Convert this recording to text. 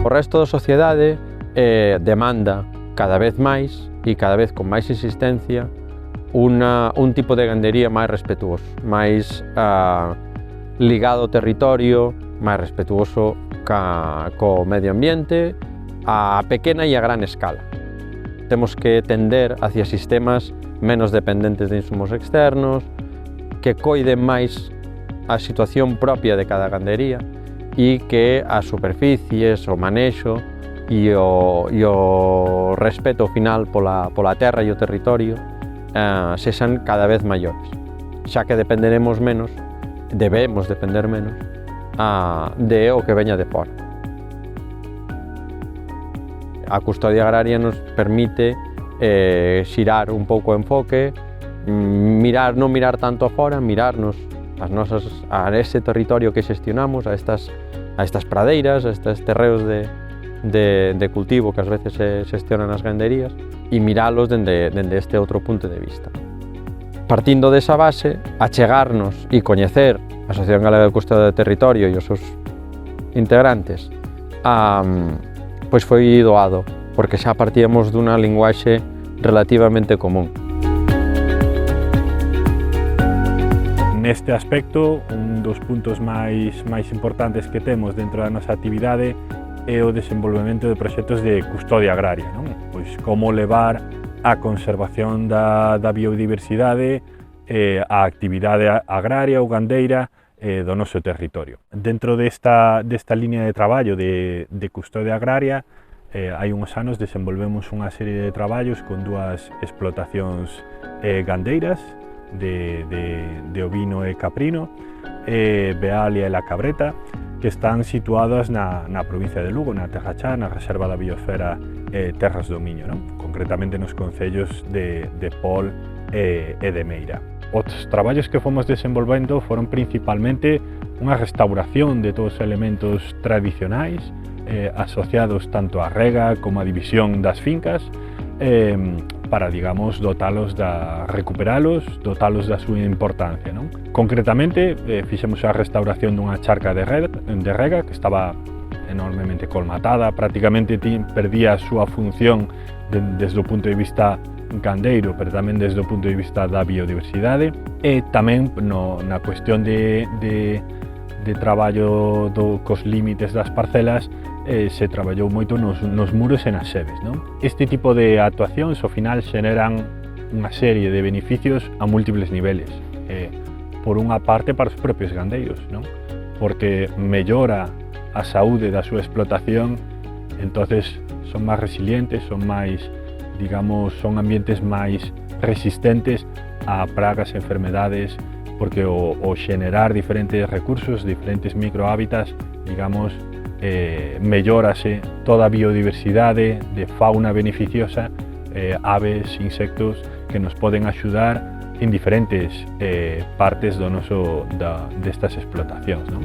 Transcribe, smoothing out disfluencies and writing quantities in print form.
O resto da sociedade demanda cada vez máis e cada vez con máis insistencia un tipo de gandería máis respetuoso, máis ligado ao territorio, máis respetuoso co medio ambiente a pequena e a gran escala. Temos que tender hacia sistemas menos dependentes de insumos externos, que coiden máis a situación propia de cada gandería e que as superficies, o manexo e o respeto final pola terra e o territorio sexan cada vez maiores, xa que dependeremos menos, debemos depender menos de o que veña de fora. A custodia agraria nos permite xirar un pouco o enfoque, non mirar tanto a fora, mirarnos a ese territorio que xestionamos, a estas pradeiras, a estes terreos de cultivo que ás veces se xestionan nas ganderías e miralos dende este outro punto de vista. Partindo desa base, achegarnos e coñecer a Asociación Galega de Custodia do Territorio e os seus integrantes pois foi doado, porque xa partíamos dunha linguaxe relativamente común. Neste aspecto, un dos puntos máis importantes que temos dentro da nosa actividade é o desenvolvemento de proxectos de custodia agraria, non? Pois como levar a conservación da biodiversidade, a actividade agraria ou gandeira do noso territorio. Dentro desta liña de traballo de custodia agraria, hai uns anos desenvolvemos unha serie de traballos con dúas explotacións gandeiras de ovino e caprino, Bealia e La Cabreta, que están situadas na provincia de Lugo, na Terra Chá, na Reserva da Biosfera Terras do Miño, non? Concretamente nos concellos de Pol e de Meira. Os traballos que fomos desenvolvendo foron principalmente unha restauración de todos os elementos tradicionais asociados tanto á rega como á división das fincas para, digamos, recuperalos, dotalos da súa importancia, non? Concretamente, fixemos a restauración dunha charca de rega que estaba enormemente colmatada, prácticamente perdía a súa función desde o punto de vista gandeiro, pero tamén desde o punto de vista da biodiversidade, e tamén na cuestión de traballo cos límites das parcelas se traballou moito nos muros e nas sebes, non? Este tipo de actuacións ao final xeneran unha serie de beneficios a múltiples niveles. Por unha parte para os propios gandeiros, non? Porque mellora a saúde da súa explotación, entonces son máis resilientes, son máis, digamos, son ambientes máis resistentes a pragas e enfermedades, porque o xenerar diferentes recursos, diferentes microhábitats, digamos, mellórase toda a biodiversidade de fauna beneficiosa, aves, insectos que nos poden axudar en diferentes partes destas explotacións, non?